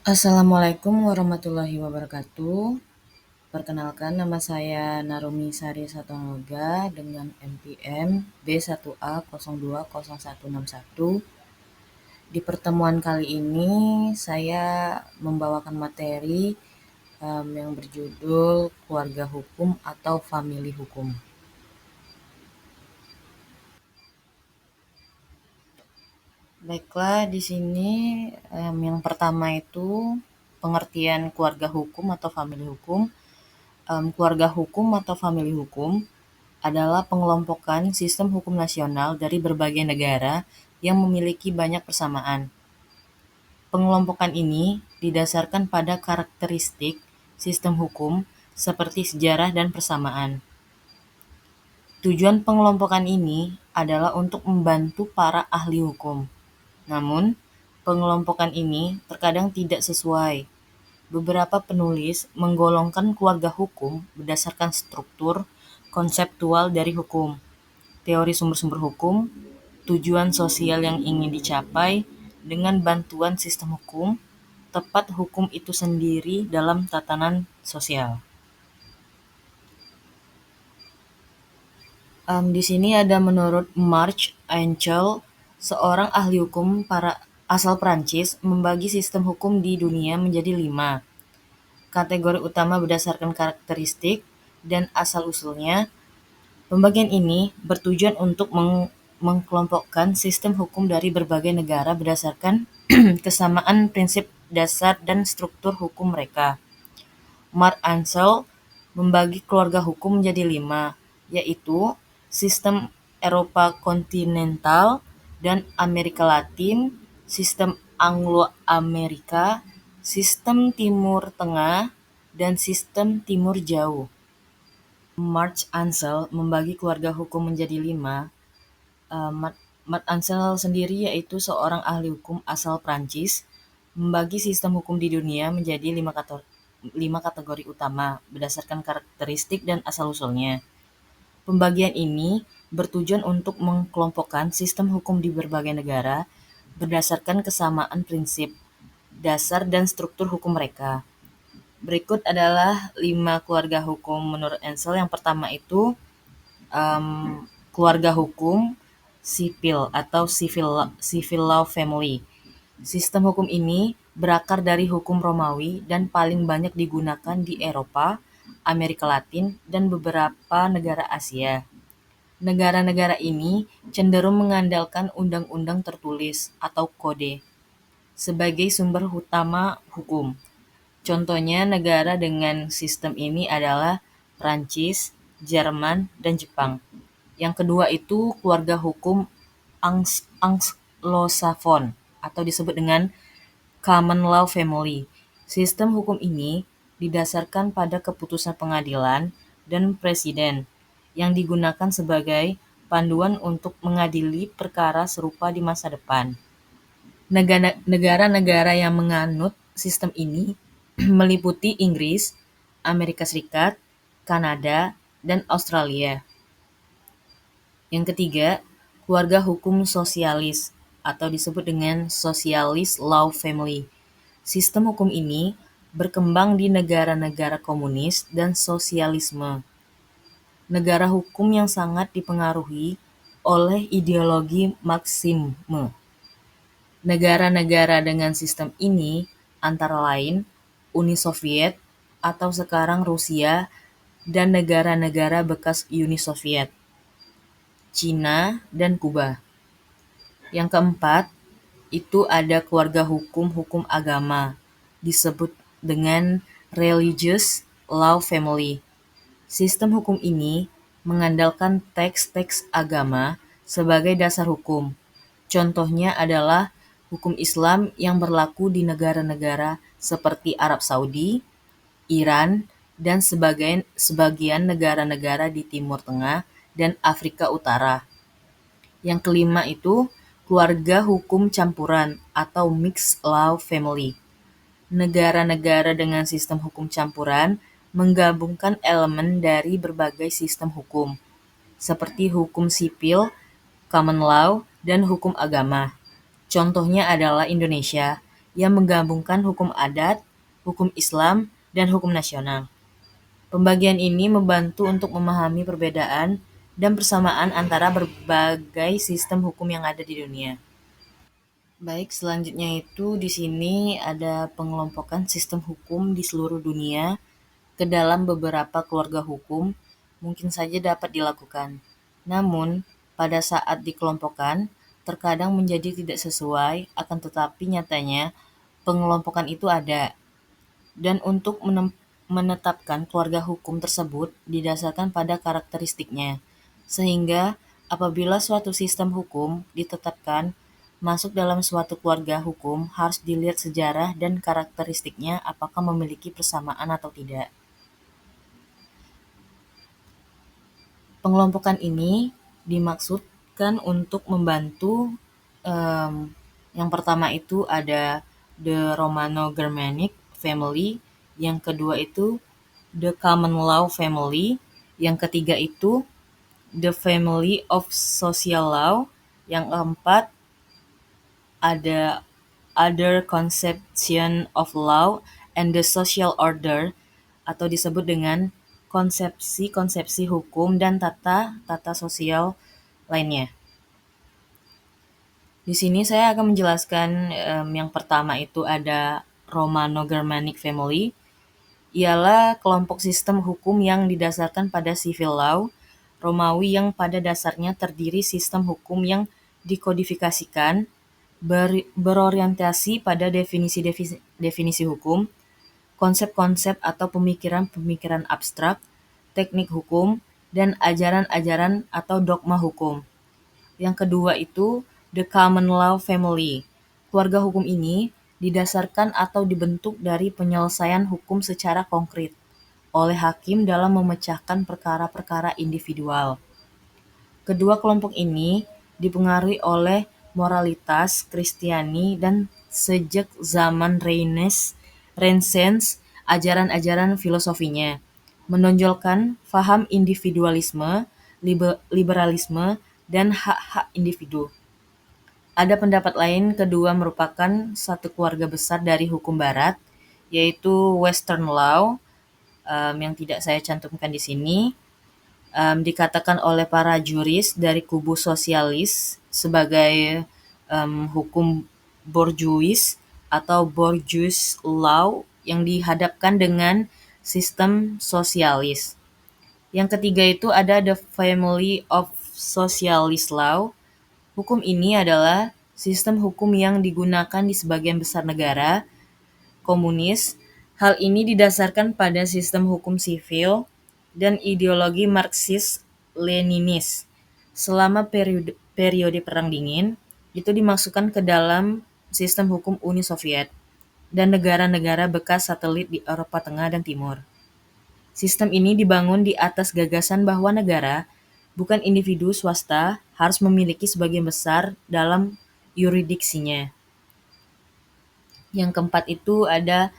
Assalamualaikum warahmatullahi wabarakatuh. Perkenalkan, nama saya Narumi Sari Satologa dengan NPM B1A020161. Di pertemuan kali ini saya membawakan materi yang berjudul keluarga hukum atau famili hukum. Baiklah, di sini yang pertama itu pengertian keluarga hukum atau famili hukum. Keluarga hukum atau famili hukum adalah pengelompokan sistem hukum nasional dari berbagai negara yang memiliki banyak persamaan. Pengelompokan ini didasarkan pada karakteristik sistem hukum seperti sejarah dan persamaan. Tujuan pengelompokan ini adalah untuk membantu para ahli hukum. Namun, pengelompokan ini terkadang tidak sesuai. Beberapa penulis menggolongkan keluarga hukum berdasarkan struktur konseptual dari hukum, teori sumber-sumber hukum, tujuan sosial yang ingin dicapai dengan bantuan sistem hukum, tepat hukum itu sendiri dalam tatanan sosial. Di sini ada menurut Marc Ancel, seorang ahli hukum asal Prancis, membagi sistem hukum di dunia menjadi 5. Kategori utama berdasarkan karakteristik dan asal-usulnya. Pembagian ini bertujuan untuk mengkelompokkan sistem hukum dari berbagai negara berdasarkan kesamaan prinsip dasar dan struktur hukum mereka. Marc Ancel membagi keluarga hukum menjadi 5, yaitu sistem Eropa kontinental dan Amerika Latin, sistem Anglo-Amerika, sistem Timur Tengah, dan sistem Timur Jauh. Marc Ancel membagi keluarga hukum menjadi 5. Marc Ancel sendiri yaitu seorang ahli hukum asal Prancis, membagi sistem hukum di dunia menjadi 5 kategori utama berdasarkan karakteristik dan asal-usulnya. Pembagian ini bertujuan untuk mengkelompokkan sistem hukum di berbagai negara berdasarkan kesamaan prinsip dasar dan struktur hukum mereka. Berikut adalah 5 keluarga hukum menurut Ancel. Yang pertama itu keluarga hukum sipil atau civil law family. Sistem hukum ini berakar dari hukum Romawi dan paling banyak digunakan di Eropa, Amerika Latin, dan beberapa negara Asia. Negara-negara ini cenderung mengandalkan undang-undang tertulis atau kode sebagai sumber utama hukum. Contohnya negara dengan sistem ini adalah Prancis, Jerman, dan Jepang. Yang kedua itu keluarga hukum Anglo-Saxon atau disebut dengan common law family. Sistem hukum ini didasarkan pada keputusan pengadilan dan presiden yang digunakan sebagai panduan untuk mengadili perkara serupa di masa depan. Negara-negara yang menganut sistem ini meliputi Inggris, Amerika Serikat, Kanada, dan Australia. Yang ketiga, keluarga hukum sosialis atau disebut dengan socialist law family. Sistem hukum ini berkembang di negara-negara komunis dan sosialisme. Negara hukum yang sangat dipengaruhi oleh ideologi Marxisme. Negara-negara dengan sistem ini antara lain Uni Soviet atau sekarang Rusia dan negara-negara bekas Uni Soviet, Cina, dan Kuba. Yang keempat, itu ada keluarga hukum agama, disebut dengan religious law family. Sistem hukum ini mengandalkan teks-teks agama sebagai dasar hukum. Contohnya adalah hukum Islam yang berlaku di negara-negara seperti Arab Saudi, Iran, dan sebagian negara-negara di Timur Tengah dan Afrika Utara. Yang kelima itu keluarga hukum campuran atau mixed law family. Negara-negara dengan sistem hukum campuran menggabungkan elemen dari berbagai sistem hukum, seperti hukum sipil, common law, dan hukum agama. Contohnya adalah Indonesia yang menggabungkan hukum adat, hukum Islam, dan hukum nasional. Pembagian ini membantu untuk memahami perbedaan dan persamaan antara berbagai sistem hukum yang ada di dunia. Baik, selanjutnya itu di sini ada pengelompokan sistem hukum di seluruh dunia ke dalam beberapa keluarga hukum mungkin saja dapat dilakukan. Namun, pada saat dikelompokkan, terkadang menjadi tidak sesuai, akan tetapi nyatanya pengelompokan itu ada. Dan untuk menetapkan keluarga hukum tersebut didasarkan pada karakteristiknya. Sehingga apabila suatu sistem hukum ditetapkan masuk dalam suatu keluarga hukum harus dilihat sejarah dan karakteristiknya apakah memiliki persamaan atau tidak. Pengelompokan ini dimaksudkan untuk membantu yang pertama itu ada the Romano-Germanic family, yang kedua itu the common law family, yang ketiga itu the family of social law, yang keempat ada other conception of law and the social order, atau disebut dengan konsepsi-konsepsi hukum dan tata sosial lainnya. Di sini saya akan menjelaskan yang pertama itu ada Romano-Germanic family, ialah kelompok sistem hukum yang didasarkan pada civil law Romawi yang pada dasarnya terdiri sistem hukum yang dikodifikasikan, berorientasi pada definisi hukum, konsep-konsep atau pemikiran-pemikiran abstrak, teknik hukum, dan ajaran-ajaran atau dogma hukum. Yang kedua itu the common law family. Keluarga hukum ini didasarkan atau dibentuk dari penyelesaian hukum secara konkret oleh hakim dalam memecahkan perkara-perkara individual. Kedua kelompok ini dipengaruhi oleh moralitas Kristiani dan sejak zaman Renaissance ajaran-ajaran filosofinya menonjolkan faham individualisme, liberalisme, dan hak-hak individu. Ada pendapat lain kedua merupakan satu keluarga besar dari hukum barat, yaitu Western Law, yang tidak saya cantumkan di sini, dikatakan oleh para juris dari kubu sosialis sebagai hukum bourgeois atau bourgeois law yang dihadapkan dengan sistem sosialis. Yang ketiga itu ada the family of socialist law. Hukum ini adalah sistem hukum yang digunakan di sebagian besar negara komunis. Hal ini didasarkan pada sistem hukum sivil dan ideologi Marxis-Leninis. Selama periode Perang Dingin, itu dimasukkan ke dalam sistem hukum Uni Soviet dan negara-negara bekas satelit di Eropa Tengah dan Timur. Sistem ini dibangun di atas gagasan bahwa negara, bukan individu swasta, harus memiliki sebagian besar dalam yuridiksinya. Yang keempat itu ada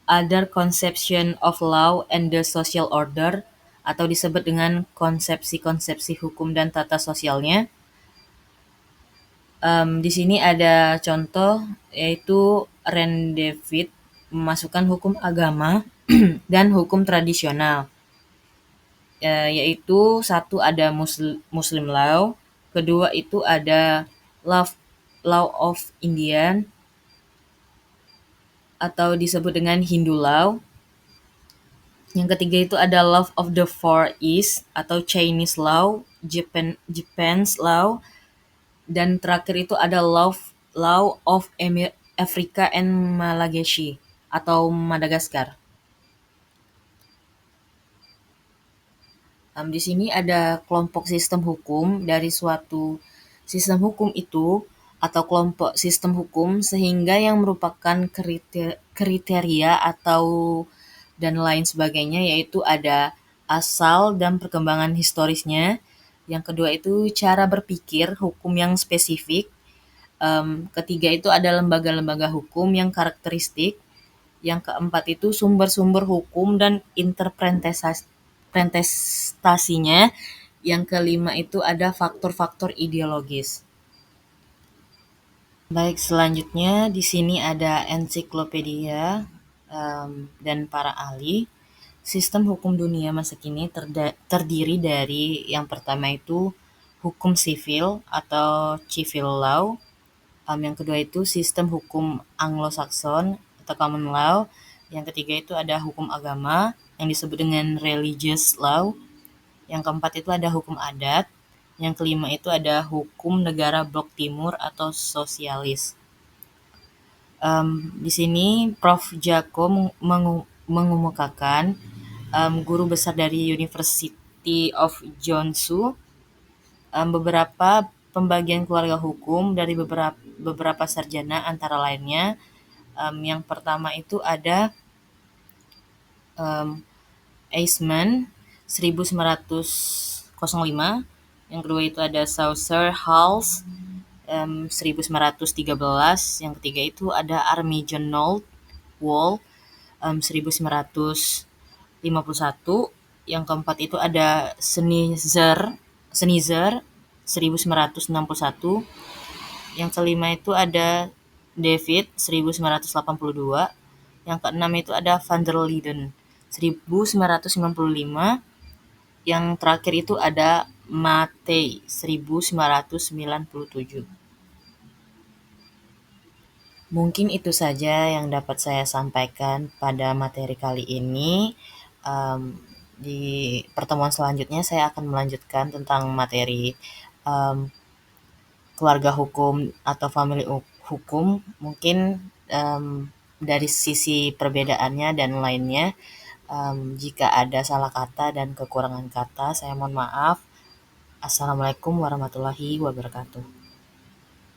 other conception of law and the social order, atau disebut dengan konsepsi-konsepsi hukum dan tata sosialnya. Di sini ada contoh yaitu David memasukkan hukum agama dan hukum tradisional, yaitu satu ada Muslim law, kedua itu ada law of Indian atau disebut dengan Hindu law. Yang ketiga itu ada law of the Far East atau Chinese law, Japan's law, dan terakhir itu ada law of Africa and Malagasy atau Madagaskar. Di sini ada kelompok sistem hukum dari suatu sistem hukum itu atau kelompok sistem hukum sehingga yang merupakan kriteria atau dan lain sebagainya, yaitu ada asal dan perkembangan historisnya. Yang kedua itu cara berpikir hukum yang spesifik. Ketiga itu ada lembaga-lembaga hukum yang karakteristik. Yang keempat itu sumber-sumber hukum dan interpretasinya. Yang kelima itu ada faktor-faktor ideologis. Baik, selanjutnya di sini ada ensiklopedia dan para ahli. Sistem hukum dunia masa kini terdiri dari yang pertama itu hukum sivil atau civil law, yang kedua itu sistem hukum Anglo-Saxon atau common law, yang ketiga itu ada hukum agama yang disebut dengan religious law, yang keempat itu ada hukum adat, yang kelima itu ada hukum negara blok timur atau sosialis. Di sini Prof. Jako mengemukakan, guru besar dari University of Jeonsu, beberapa pembagian keluarga hukum dari beberapa sarjana antara lainnya, yang pertama itu ada Eisman 1905, yang kedua itu ada Saucer Hals 1913, yang ketiga itu ada Army-Journal Wall 1951, yang keempat itu ada Sneezer 1961, yang kelima itu ada David 1982, yang keenam itu ada Van der Leyden 1995, yang terakhir itu ada Matei 1997. Mungkin itu saja yang dapat saya sampaikan pada materi kali ini. Di pertemuan selanjutnya saya akan melanjutkan tentang materi keluarga hukum atau family hukum, mungkin dari sisi perbedaannya dan lainnya. Jika ada salah kata dan kekurangan kata, saya mohon maaf. Assalamualaikum warahmatullahi wabarakatuh.